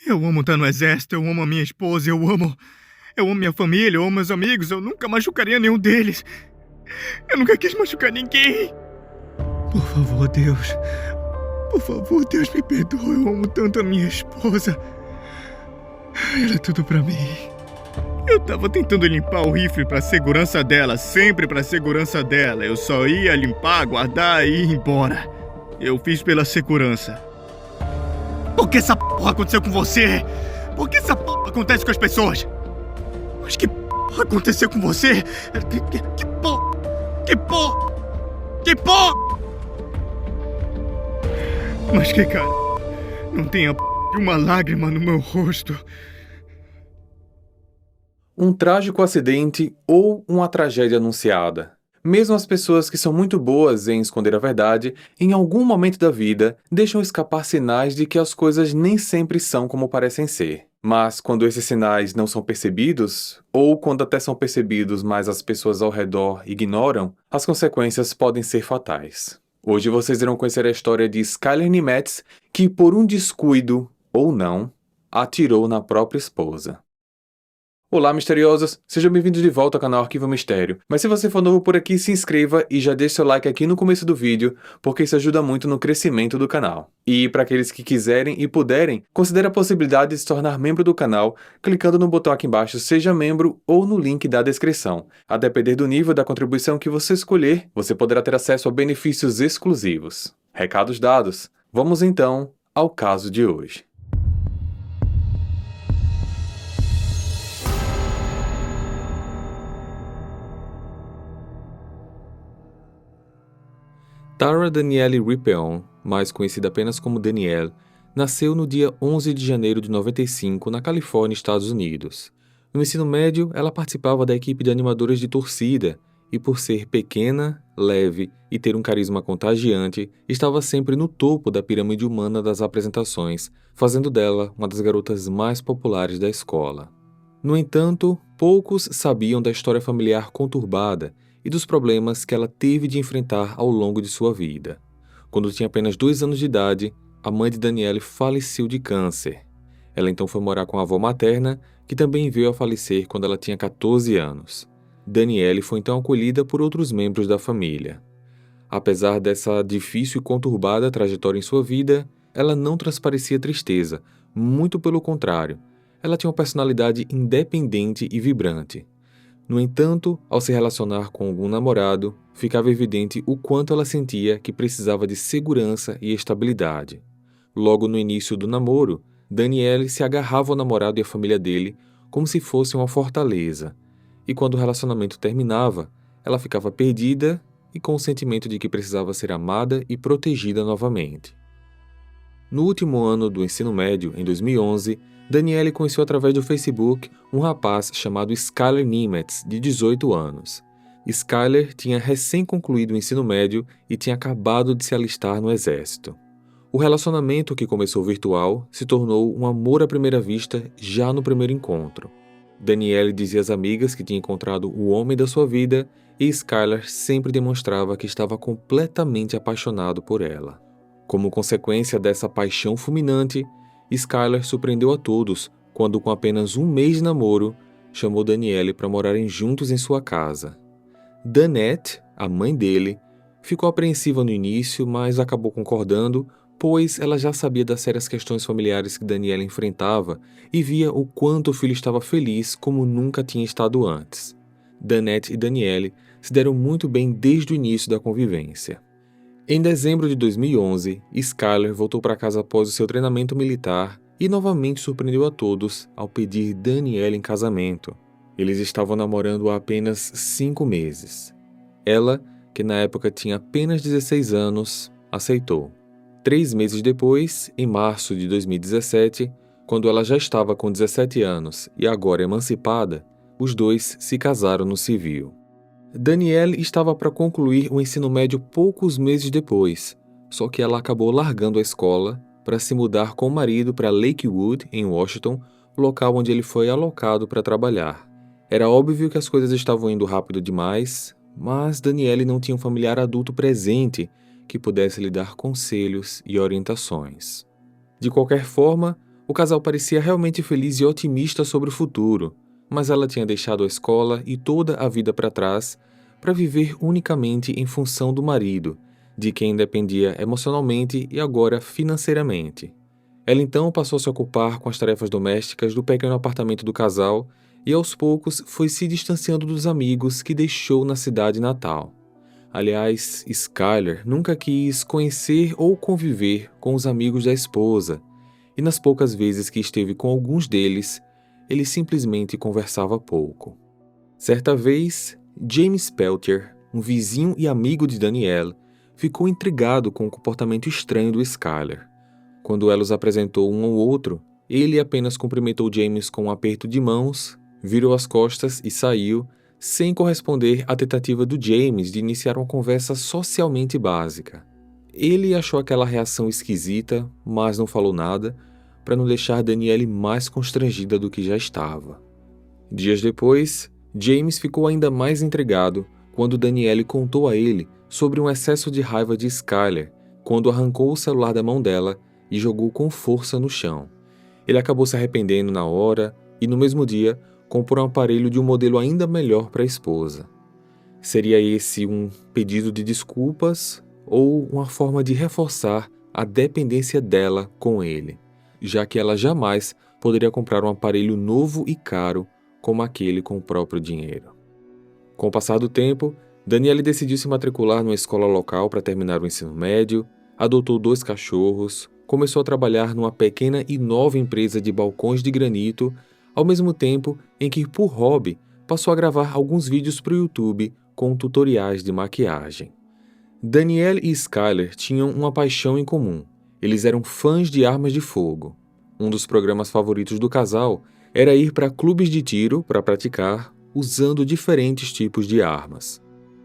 Eu amo estar no exército, eu amo a minha esposa, eu amo minha família, eu amo meus amigos, eu nunca machucaria nenhum deles. Eu nunca quis machucar ninguém. Por favor, Deus. Por favor, Deus, me perdoa. Eu amo tanto a minha esposa. Ela é tudo pra mim. Eu tava tentando limpar o rifle pra segurança dela, sempre pra segurança dela. Eu só ia limpar, guardar e ir embora. Eu fiz pela segurança. Por que essa porra aconteceu com você? Por que essa porra acontece com as pessoas? Mas que porra aconteceu com você? Que porra? Que porra? Que porra? Mas que cara, não tem a porra de uma lágrima no meu rosto. Um trágico acidente ou uma tragédia anunciada. Mesmo as pessoas que são muito boas em esconder a verdade, em algum momento da vida, deixam escapar sinais de que as coisas nem sempre são como parecem ser. Mas quando esses sinais não são percebidos, ou quando até são percebidos, mas as pessoas ao redor ignoram, as consequências podem ser fatais. Hoje vocês irão conhecer a história de Skyler Nimetz, que por um descuido, ou não, atirou na própria esposa. Olá, misteriosos! Sejam bem-vindos de volta ao canal Arquivo Mistério. Mas se você for novo por aqui, se inscreva e já deixe seu like aqui no começo do vídeo, porque isso ajuda muito no crescimento do canal. E para aqueles que quiserem e puderem, considere a possibilidade de se tornar membro do canal, clicando no botão aqui embaixo Seja Membro ou no link da descrição. A depender do nível da contribuição que você escolher, você poderá ter acesso a benefícios exclusivos. Recados dados. Vamos então ao caso de hoje. Tara Danielle Rippeon, mais conhecida apenas como Danielle, nasceu no dia 11 de janeiro de 95 na Califórnia, Estados Unidos. No ensino médio, ela participava da equipe de animadoras de torcida e, por ser pequena, leve e ter um carisma contagiante, estava sempre no topo da pirâmide humana das apresentações, fazendo dela uma das garotas mais populares da escola. No entanto, poucos sabiam da história familiar conturbada e dos problemas que ela teve de enfrentar ao longo de sua vida. Quando tinha apenas 2 anos de idade, a mãe de Danielle faleceu de câncer. Ela então foi morar com a avó materna, que também veio a falecer quando ela tinha 14 anos. Danielle foi então acolhida por outros membros da família. Apesar dessa difícil e conturbada trajetória em sua vida, ela não transparecia tristeza, muito pelo contrário. Ela tinha uma personalidade independente e vibrante. No entanto, ao se relacionar com algum namorado, ficava evidente o quanto ela sentia que precisava de segurança e estabilidade. Logo no início do namoro, Danielle se agarrava ao namorado e à família dele como se fosse uma fortaleza, e quando o relacionamento terminava, ela ficava perdida e com o sentimento de que precisava ser amada e protegida novamente. No último ano do ensino médio, em 2011, Danielle conheceu através do Facebook um rapaz chamado Skyler Nimetz, de 18 anos. Skyler tinha recém-concluído o ensino médio e tinha acabado de se alistar no exército. O relacionamento, que começou virtual, se tornou um amor à primeira vista já no primeiro encontro. Danielle dizia às amigas que tinha encontrado o homem da sua vida e Skyler sempre demonstrava que estava completamente apaixonado por ela. Como consequência dessa paixão fulminante, Skyler surpreendeu a todos quando, com apenas 1 mês de namoro, chamou Danielle para morarem juntos em sua casa. Danette, a mãe dele, ficou apreensiva no início, mas acabou concordando, pois ela já sabia das sérias questões familiares que Danielle enfrentava e via o quanto o filho estava feliz como nunca tinha estado antes. Danette e Danielle se deram muito bem desde o início da convivência. Em dezembro de 2011, Skyler voltou para casa após o seu treinamento militar e novamente surpreendeu a todos ao pedir Danielle em casamento. Eles estavam namorando há apenas 5 meses. Ela, que na época tinha apenas 16 anos, aceitou. 3 meses depois, em março de 2017, quando ela já estava com 17 anos e agora emancipada, os dois se casaram no civil. Danielle estava para concluir o ensino médio poucos meses depois, só que ela acabou largando a escola para se mudar com o marido para Lakewood, em Washington, local onde ele foi alocado para trabalhar. Era óbvio que as coisas estavam indo rápido demais, mas Danielle não tinha um familiar adulto presente que pudesse lhe dar conselhos e orientações. De qualquer forma, O casal parecia realmente feliz e otimista sobre o futuro, mas ela tinha deixado a escola e toda a vida para trás para viver unicamente em função do marido, de quem dependia emocionalmente e agora financeiramente. Ela então passou a se ocupar com as tarefas domésticas do pequeno apartamento do casal e aos poucos foi se distanciando dos amigos que deixou na cidade natal. Aliás, Skyler nunca quis conhecer ou conviver com os amigos da esposa, e nas poucas vezes que esteve com alguns deles, ele simplesmente conversava pouco. Certa vez, James Peltier, um vizinho e amigo de Danielle, ficou intrigado com o comportamento estranho do Skyler. Quando ela os apresentou um ao outro, ele apenas cumprimentou James com um aperto de mãos, virou as costas e saiu, sem corresponder à tentativa do James de iniciar uma conversa socialmente básica. Ele achou aquela reação esquisita, mas não falou nada, para não deixar Danielle mais constrangida do que já estava. Dias depois, James ficou ainda mais intrigado quando Danielle contou a ele sobre um excesso de raiva de Skyler quando arrancou o celular da mão dela e jogou com força no chão. Ele acabou se arrependendo na hora e, no mesmo dia, comprou um aparelho de um modelo ainda melhor para a esposa. Seria esse um pedido de desculpas ou uma forma de reforçar a dependência dela com ele, já que ela jamais poderia comprar um aparelho novo e caro como aquele com o próprio dinheiro. Com o passar do tempo, Danielle decidiu se matricular numa escola local para terminar o ensino médio, adotou 2 cachorros, começou a trabalhar numa pequena e nova empresa de balcões de granito, ao mesmo tempo em que, por hobby, passou a gravar alguns vídeos para o YouTube com tutoriais de maquiagem. Danielle e Skyler tinham uma paixão em comum. Eles eram fãs de armas de fogo. Um dos programas favoritos do casal era ir para clubes de tiro para praticar, usando diferentes tipos de armas.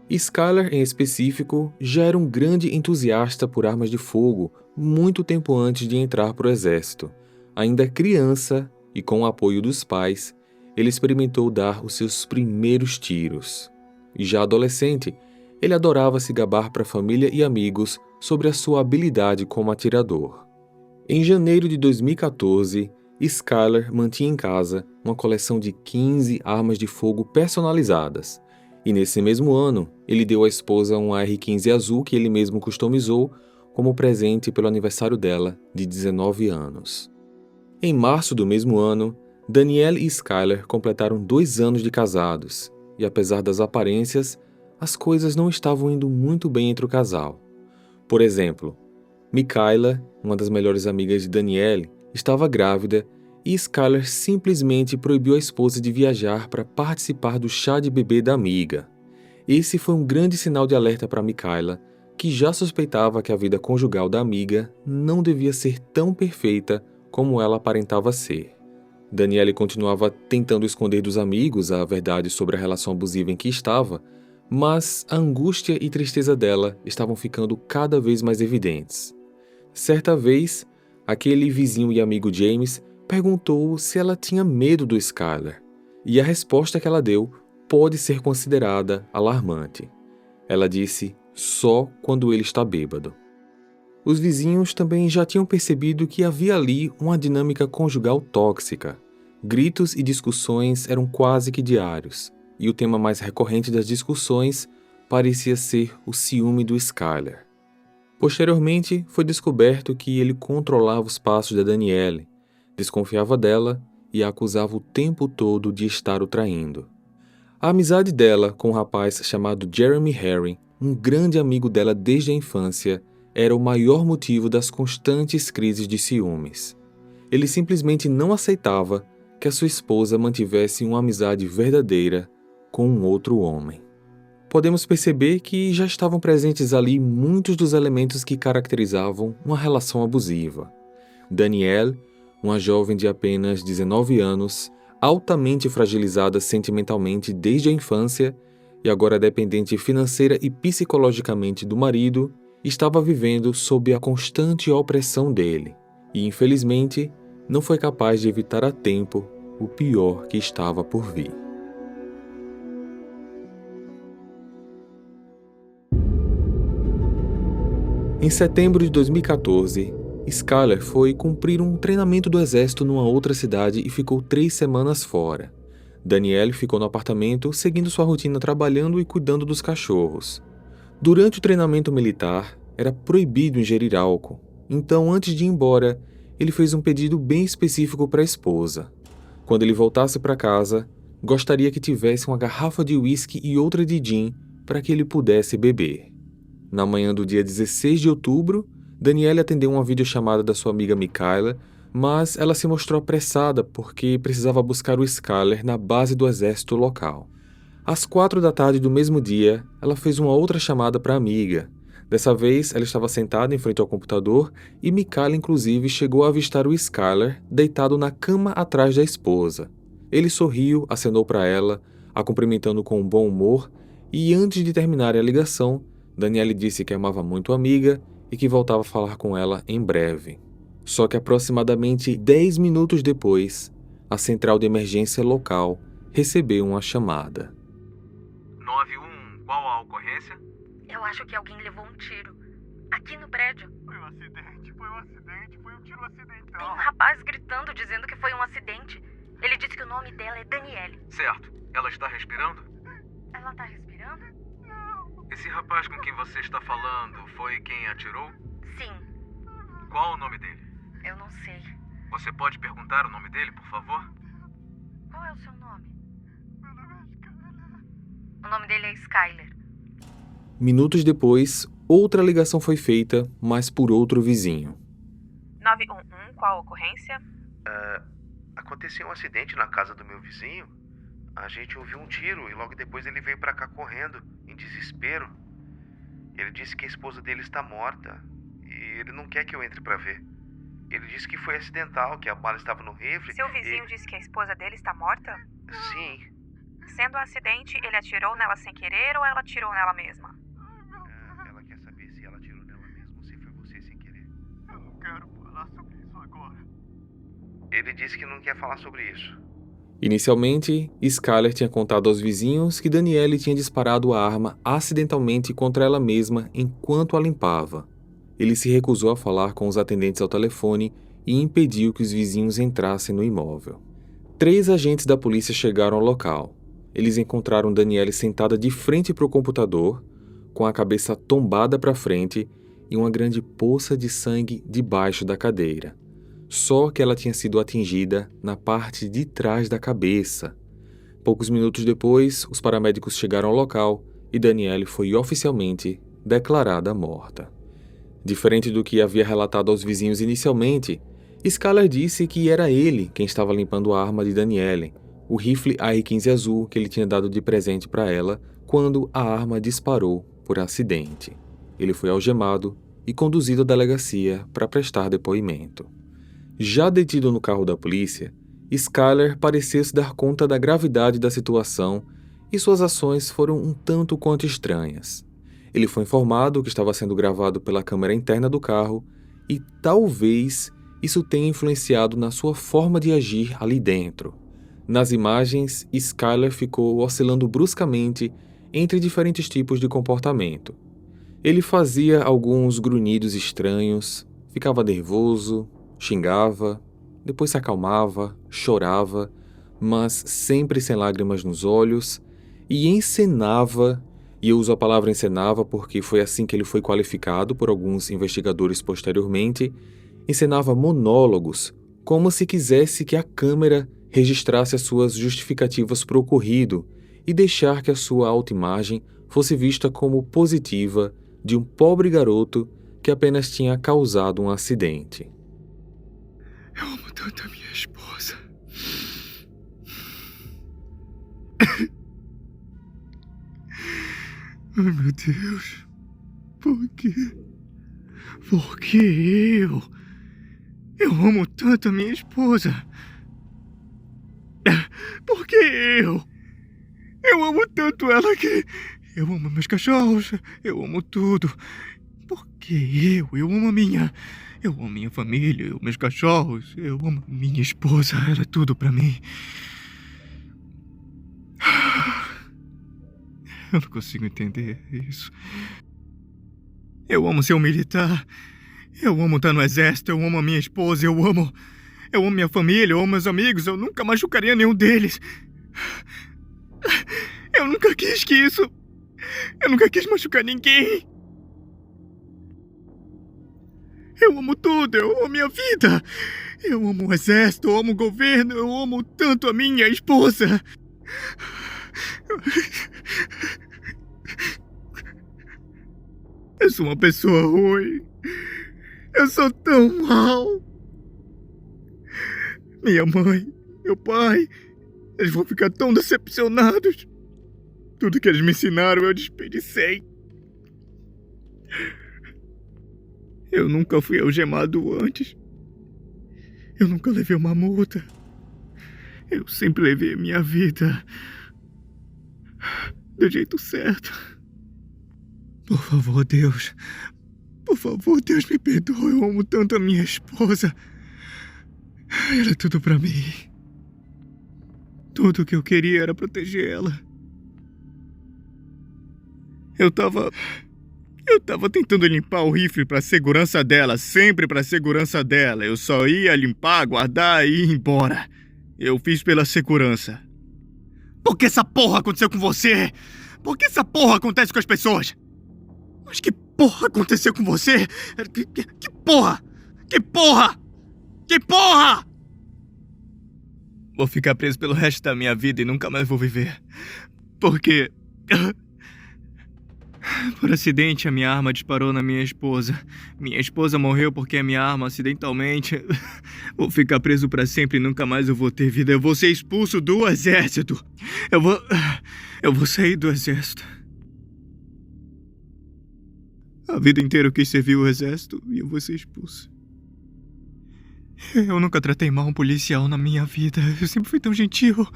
Skyler, em específico, já era um grande entusiasta por armas de fogo muito tempo antes de entrar para o exército. Ainda criança e com o apoio dos pais, ele experimentou dar os seus primeiros tiros. E já adolescente, ele adorava se gabar para a família e amigos sobre a sua habilidade como atirador. Em janeiro de 2014, Skyler mantinha em casa uma coleção de 15 armas de fogo personalizadas. E nesse mesmo ano, ele deu à esposa um AR-15 azul que ele mesmo customizou como presente pelo aniversário dela, de 19 anos. Em março do mesmo ano, Danielle e Skyler completaram 2 anos de casados, e apesar das aparências, as coisas não estavam indo muito bem entre o casal. Por exemplo, Michaela, uma das melhores amigas de Danielle, estava grávida e Skyler simplesmente proibiu a esposa de viajar para participar do chá de bebê da amiga. Esse foi um grande sinal de alerta para Michaela, que já suspeitava que a vida conjugal da amiga não devia ser tão perfeita como ela aparentava ser. Danielle continuava tentando esconder dos amigos a verdade sobre a relação abusiva em que estava, mas a angústia e tristeza dela estavam ficando cada vez mais evidentes. Certa vez, aquele vizinho e amigo James perguntou se ela tinha medo do Skyler, e a resposta que ela deu pode ser considerada alarmante. Ela disse só quando ele está bêbado. Os vizinhos também já tinham percebido que havia ali uma dinâmica conjugal tóxica. Gritos e discussões eram quase que diários, e o tema mais recorrente das discussões parecia ser o ciúme do Skyler. Posteriormente, foi descoberto que ele controlava os passos da Danielle, desconfiava dela e a acusava o tempo todo de estar o traindo. A amizade dela com um rapaz chamado Jeremy Herring, um grande amigo dela desde a infância, era o maior motivo das constantes crises de ciúmes. Ele simplesmente não aceitava que a sua esposa mantivesse uma amizade verdadeira com um outro homem. Podemos perceber que já estavam presentes ali muitos dos elementos que caracterizavam uma relação abusiva. Danielle, uma jovem de apenas 19 anos, altamente fragilizada sentimentalmente desde a infância e agora dependente financeira e psicologicamente do marido, estava vivendo sob a constante opressão dele e, infelizmente, não foi capaz de evitar a tempo o pior que estava por vir. Em setembro de 2014, Skyler foi cumprir um treinamento do exército numa outra cidade e ficou 3 semanas fora. Danielle ficou no apartamento, seguindo sua rotina trabalhando e cuidando dos cachorros. Durante o treinamento militar, era proibido ingerir álcool, então antes de ir embora, ele fez um pedido bem específico para a esposa. Quando ele voltasse para casa, gostaria que tivesse uma garrafa de uísque e outra de gin para que ele pudesse beber. Na manhã do dia 16 de outubro, Danielle atendeu uma videochamada da sua amiga Michaela, mas ela se mostrou apressada porque precisava buscar o Skyler na base do exército local. Às 4 da tarde do mesmo dia, ela fez uma outra chamada para a amiga. Dessa vez, ela estava sentada em frente ao computador e Michaela, inclusive, chegou a avistar o Skyler deitado na cama atrás da esposa. Ele sorriu, acenou para ela, a cumprimentando com um bom humor, e antes de terminar a ligação, Danielle disse que amava muito a amiga e que voltava a falar com ela em breve. Só que aproximadamente 10 minutos depois, a central de emergência local recebeu uma chamada. 91, qual a ocorrência? Eu acho que alguém levou um tiro. Aqui no prédio. Foi um acidente, foi um tiro acidental. Tem um rapaz gritando dizendo que foi um acidente. Ele disse que o nome dela é Danielle. Certo. Ela está respirando? Ela tá respirando? Esse rapaz com quem você está falando foi quem atirou? Sim. Qual o nome dele? Eu não sei. Você pode perguntar o nome dele, por favor? Qual é o seu nome? O nome dele é Skyler. Minutos depois, outra ligação foi feita, mas por outro vizinho. 911, qual a ocorrência? Aconteceu um acidente na casa do meu vizinho. A gente ouviu um tiro e logo depois ele veio pra cá correndo, em desespero. Ele disse que a esposa dele está morta e ele não quer que eu entre pra ver. Ele disse que foi acidental, que a bala estava no rifle. Seu vizinho disse que a esposa dele está morta? Sim. Sendo um acidente, ele atirou nela sem querer ou ela atirou nela mesma? Ela quer saber se ela atirou nela mesma ou se foi você sem querer. Eu não quero falar sobre isso agora. Ele disse que não quer falar sobre isso. Inicialmente, Skyler tinha contado aos vizinhos que Danielle tinha disparado a arma acidentalmente contra ela mesma enquanto a limpava. Ele se recusou a falar com os atendentes ao telefone e impediu que os vizinhos entrassem no imóvel. 3 agentes da polícia chegaram ao local. Eles encontraram Danielle sentada de frente para o computador, com a cabeça tombada para frente e uma grande poça de sangue debaixo da cadeira. Só que ela tinha sido atingida na parte de trás da cabeça. Poucos minutos depois, os paramédicos chegaram ao local e Danielle foi oficialmente declarada morta. Diferente do que havia relatado aos vizinhos inicialmente, Skyler disse que era ele quem estava limpando a arma de Danielle, o rifle AR-15 azul que ele tinha dado de presente para ela quando a arma disparou por acidente. Ele foi algemado e conduzido à delegacia para prestar depoimento. Já detido no carro da polícia, Skyler pareceu se dar conta da gravidade da situação e suas ações foram um tanto quanto estranhas. Ele foi informado que estava sendo gravado pela câmera interna do carro e talvez isso tenha influenciado na sua forma de agir ali dentro. Nas imagens, Skyler ficou oscilando bruscamente entre diferentes tipos de comportamento. Ele fazia alguns grunhidos estranhos, ficava nervoso, xingava, depois se acalmava, chorava, mas sempre sem lágrimas nos olhos, e encenava, e eu uso a palavra encenava porque foi assim que ele foi qualificado por alguns investigadores posteriormente, encenava monólogos, como se quisesse que a câmera registrasse as suas justificativas para o ocorrido e deixar que a sua autoimagem fosse vista como positiva de um pobre garoto que apenas tinha causado um acidente. Eu amo tanto a minha esposa. Ai, meu Deus. Por quê? Por que eu? Eu amo tanto a minha esposa. Por que eu? Eu amo tanto ela que... Eu amo meus cachorros. Eu amo tudo. Por que eu? Eu amo a minha... Eu amo minha família, eu amo meus cachorros, eu amo minha esposa, ela é tudo pra mim. Eu não consigo entender isso. Eu amo ser um militar. Eu amo estar no exército, eu amo a minha esposa, eu amo minha família, eu amo meus amigos, eu nunca machucaria nenhum deles. Eu nunca quis que isso... Eu nunca quis machucar ninguém. Eu amo tudo, eu amo a minha vida. Eu amo o exército, eu amo o governo, eu amo tanto a minha esposa. Eu sou uma pessoa ruim. Eu sou tão mal. Minha mãe, meu pai, eles vão ficar tão decepcionados. Tudo que eles me ensinaram eu desperdicei. Eu nunca fui algemado antes. Eu nunca levei uma multa. Eu sempre levei a minha vida do jeito certo. Por favor, Deus. Por favor, Deus, me perdoe. Eu amo tanto a minha esposa. Ela é tudo pra mim. Tudo que eu queria era proteger ela. Eu tava tentando limpar o rifle pra segurança dela, sempre pra segurança dela. Eu só ia limpar, guardar e ir embora. Eu fiz pela segurança. Por que essa porra aconteceu com você? Por que essa porra acontece com as pessoas? Mas que porra aconteceu com você? Que porra? Que porra? Que porra? Vou ficar preso pelo resto da minha vida e nunca mais vou viver. Porque... Por acidente, a minha arma disparou na minha esposa. Minha esposa morreu porque a minha arma acidentalmente... Vou ficar preso pra sempre e nunca mais eu vou ter vida. Eu vou ser expulso do exército. Eu vou sair do exército. A vida inteira eu quis servir o exército e eu vou ser expulso. Eu nunca tratei mal um policial na minha vida. Eu sempre fui tão gentil.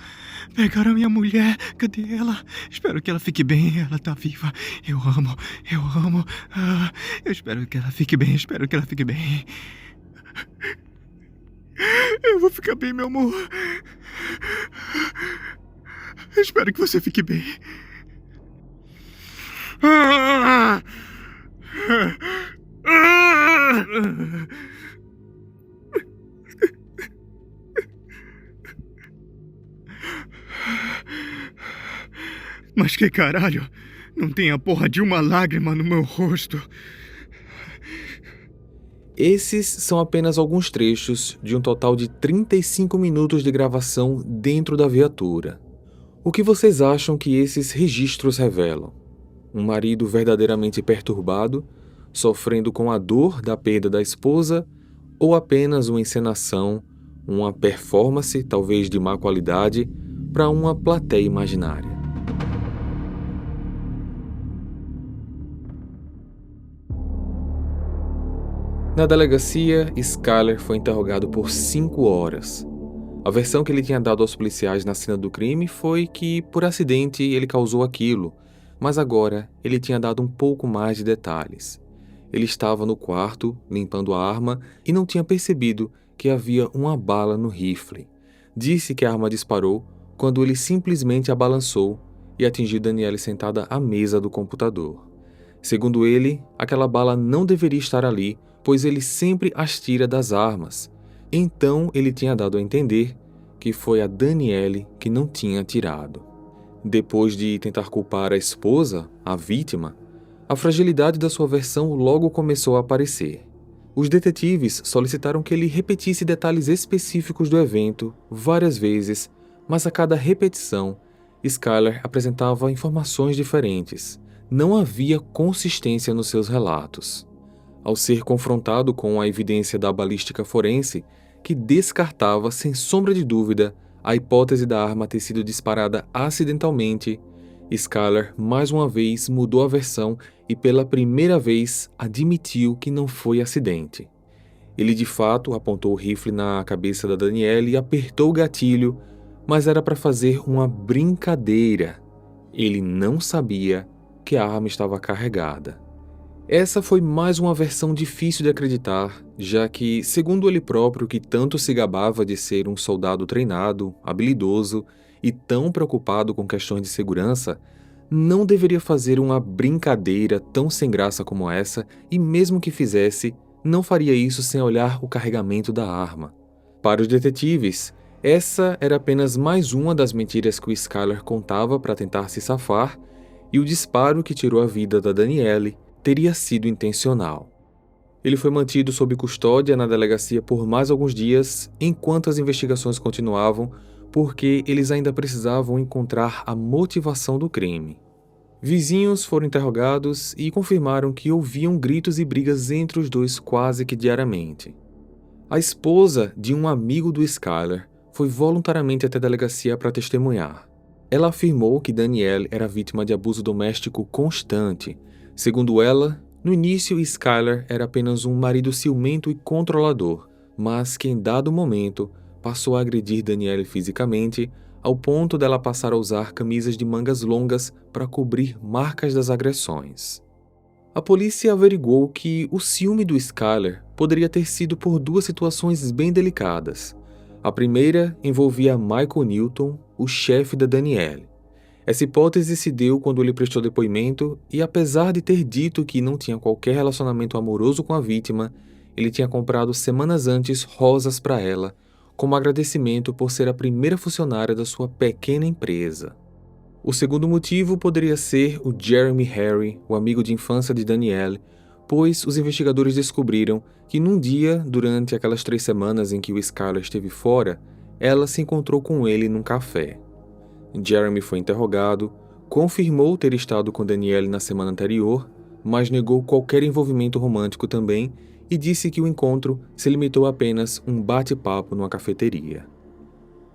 Pegaram a minha mulher. Cadê ela? Espero que ela fique bem. Ela tá viva. Eu amo. Eu espero que ela fique bem. Espero que ela fique bem. Eu vou ficar bem, meu amor. Eu espero que você fique bem. Mas que caralho? Não tem a porra de uma lágrima no meu rosto. Esses são apenas alguns trechos de um total de 35 minutos de gravação dentro da viatura. O que vocês acham que esses registros revelam? Um marido verdadeiramente perturbado, sofrendo com a dor da perda da esposa, ou apenas uma encenação, uma performance, talvez de má qualidade, para uma plateia imaginária? Na delegacia, Skyler foi interrogado por 5 horas. A versão que ele tinha dado aos policiais na cena do crime foi que, por acidente, ele causou aquilo, mas agora ele tinha dado um pouco mais de detalhes. Ele estava no quarto, limpando a arma, e não tinha percebido que havia uma bala no rifle. Disse que a arma disparou quando ele simplesmente a balançou e atingiu Danielle sentada à mesa do computador. Segundo ele, aquela bala não deveria estar ali, pois ele sempre as tira das armas. Então ele tinha dado a entender que foi a Danielle que não tinha atirado. Depois de tentar culpar a esposa, a vítima, a fragilidade da sua versão logo começou a aparecer. Os detetives solicitaram que ele repetisse detalhes específicos do evento várias vezes, mas a cada repetição, Skyler apresentava informações diferentes. Não havia consistência nos seus relatos. Ao ser confrontado com a evidência da balística forense, que descartava sem sombra de dúvida a hipótese da arma ter sido disparada acidentalmente, Skyler mais uma vez mudou a versão e pela primeira vez admitiu que não foi acidente. Ele de fato apontou o rifle na cabeça da Danielle e apertou o gatilho, mas era para fazer uma brincadeira. Ele não sabia que a arma estava carregada. Essa foi mais uma versão difícil de acreditar, já que, segundo ele próprio, que tanto se gabava de ser um soldado treinado, habilidoso e tão preocupado com questões de segurança, não deveria fazer uma brincadeira tão sem graça como essa e, mesmo que fizesse, não faria isso sem olhar o carregamento da arma. Para os detetives, essa era apenas mais uma das mentiras que o Skyler contava para tentar se safar, e o disparo que tirou a vida da Danielle teria sido intencional. Ele foi mantido sob custódia na delegacia por mais alguns dias, enquanto as investigações continuavam, porque eles ainda precisavam encontrar a motivação do crime. Vizinhos foram interrogados e confirmaram que ouviam gritos e brigas entre os dois quase que diariamente. A esposa de um amigo do Skyler foi voluntariamente até a delegacia para testemunhar. Ela afirmou que Danielle era vítima de abuso doméstico constante. Segundo ela, no início Skyler era apenas um marido ciumento e controlador, mas que em dado momento passou a agredir Danielle fisicamente, ao ponto dela passar a usar camisas de mangas longas para cobrir marcas das agressões. A polícia averigou que o ciúme do Skyler poderia ter sido por duas situações bem delicadas. A primeira envolvia Michael Newton, o chefe da Danielle. Essa hipótese se deu quando ele prestou depoimento e, apesar de ter dito que não tinha qualquer relacionamento amoroso com a vítima, ele tinha comprado semanas antes rosas para ela, como agradecimento por ser a primeira funcionária da sua pequena empresa. O segundo motivo poderia ser o Jeremy Harry, o amigo de infância de Danielle, pois os investigadores descobriram que num dia, durante aquelas 3 semanas em que o Skyler esteve fora, ela se encontrou com ele num café. Jeremy foi interrogado, confirmou ter estado com Danielle na semana anterior, mas negou qualquer envolvimento romântico também e disse que o encontro se limitou a apenas um bate-papo numa cafeteria.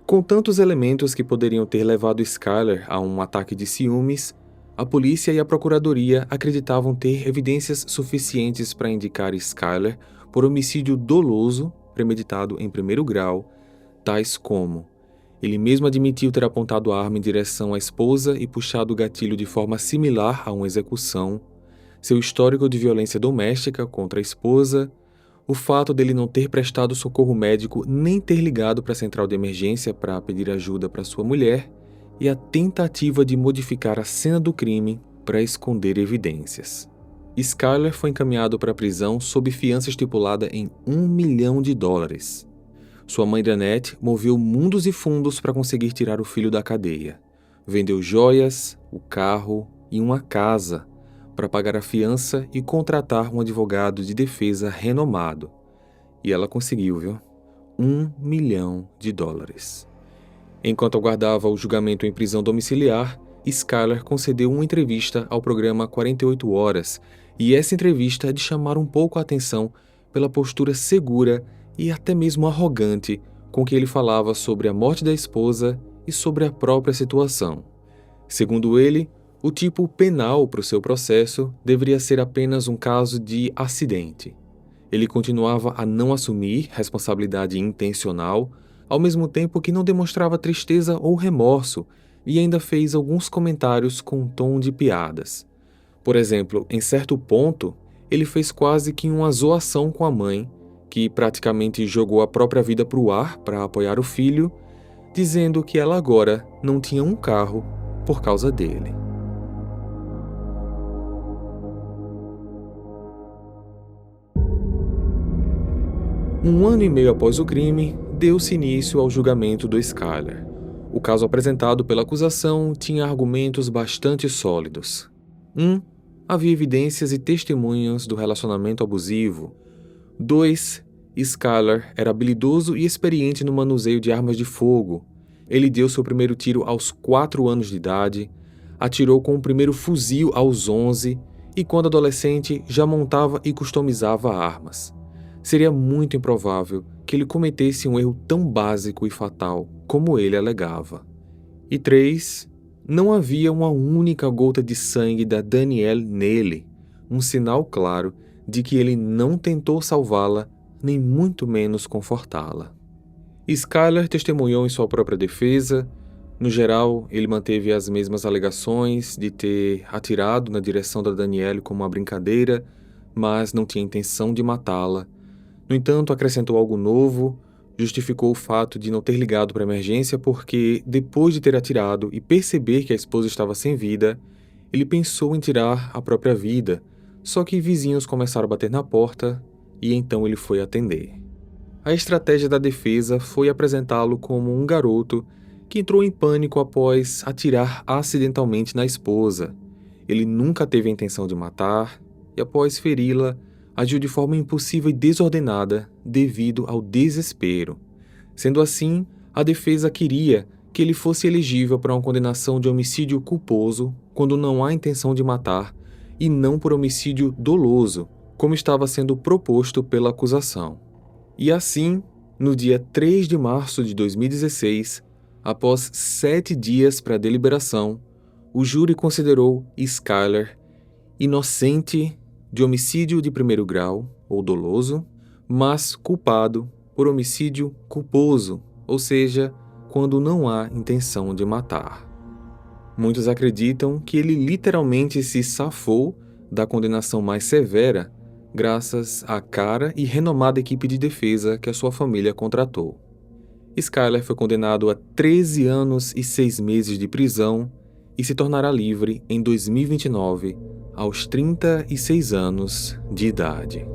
Com tantos elementos que poderiam ter levado Skyler a um ataque de ciúmes, a polícia e a procuradoria acreditavam ter evidências suficientes para indicar Skyler por homicídio doloso, premeditado em primeiro grau, tais como: ele mesmo admitiu ter apontado a arma em direção à esposa e puxado o gatilho de forma similar a uma execução, seu histórico de violência doméstica contra a esposa, o fato dele não ter prestado socorro médico nem ter ligado para a central de emergência para pedir ajuda para sua mulher, e a tentativa de modificar a cena do crime para esconder evidências. Skyler foi encaminhado para a prisão sob fiança estipulada em $1 milhão. Sua mãe Danette moveu mundos e fundos para conseguir tirar o filho da cadeia. Vendeu joias, o carro e uma casa para pagar a fiança e contratar um advogado de defesa renomado. E ela conseguiu, viu? $1 milhão. Enquanto aguardava o julgamento em prisão domiciliar, Skyler concedeu uma entrevista ao programa 48 Horas, e essa entrevista é de chamar um pouco a atenção pela postura segura e até mesmo arrogante com que ele falava sobre a morte da esposa e sobre a própria situação. Segundo ele, o tipo penal para o seu processo deveria ser apenas um caso de acidente. Ele continuava a não assumir responsabilidade intencional, ao mesmo tempo que não demonstrava tristeza ou remorso, e ainda fez alguns comentários com um tom de piadas. Por exemplo, em certo ponto, ele fez quase que uma zoação com a mãe, que praticamente jogou a própria vida para o ar para apoiar o filho, dizendo que ela agora não tinha um carro por causa dele. Um ano e meio após o crime, deu-se início ao julgamento do Skyler. O caso apresentado pela acusação tinha argumentos bastante sólidos. 1. Havia evidências e testemunhas do relacionamento abusivo. 2. Skyler era habilidoso e experiente no manuseio de armas de fogo. Ele deu seu primeiro tiro aos 4 anos de idade, atirou com o primeiro fuzil aos 11 e, quando adolescente, já montava e customizava armas. Seria muito improvável que ele cometesse um erro tão básico e fatal como ele alegava. E 3. Não havia uma única gota de sangue da Danielle nele, um sinal claro de que ele não tentou salvá-la, nem muito menos confortá-la. Skyler testemunhou em sua própria defesa. No geral, ele manteve as mesmas alegações de ter atirado na direção da Danielle como uma brincadeira, mas não tinha intenção de matá-la. No entanto, acrescentou algo novo, justificou o fato de não ter ligado para a emergência porque, depois de ter atirado e perceber que a esposa estava sem vida, ele pensou em tirar a própria vida, só que vizinhos começaram a bater na porta e então ele foi atender. A estratégia da defesa foi apresentá-lo como um garoto que entrou em pânico após atirar acidentalmente na esposa. Ele nunca teve a intenção de matar e, após feri-la, agiu de forma impulsiva e desordenada devido ao desespero. Sendo assim, a defesa queria que ele fosse elegível para uma condenação de homicídio culposo quando não há intenção de matar e não por homicídio doloso, como estava sendo proposto pela acusação. E assim, no dia 3 de março de 2016, após 7 dias para a deliberação, o júri considerou Skyler inocente de homicídio de primeiro grau, ou doloso, mas culpado por homicídio culposo, ou seja, quando não há intenção de matar. Muitos acreditam que ele literalmente se safou da condenação mais severa graças à cara e renomada equipe de defesa que a sua família contratou. Skyler foi condenado a 13 anos e 6 meses de prisão e se tornará livre em 2029, aos 36 anos de idade.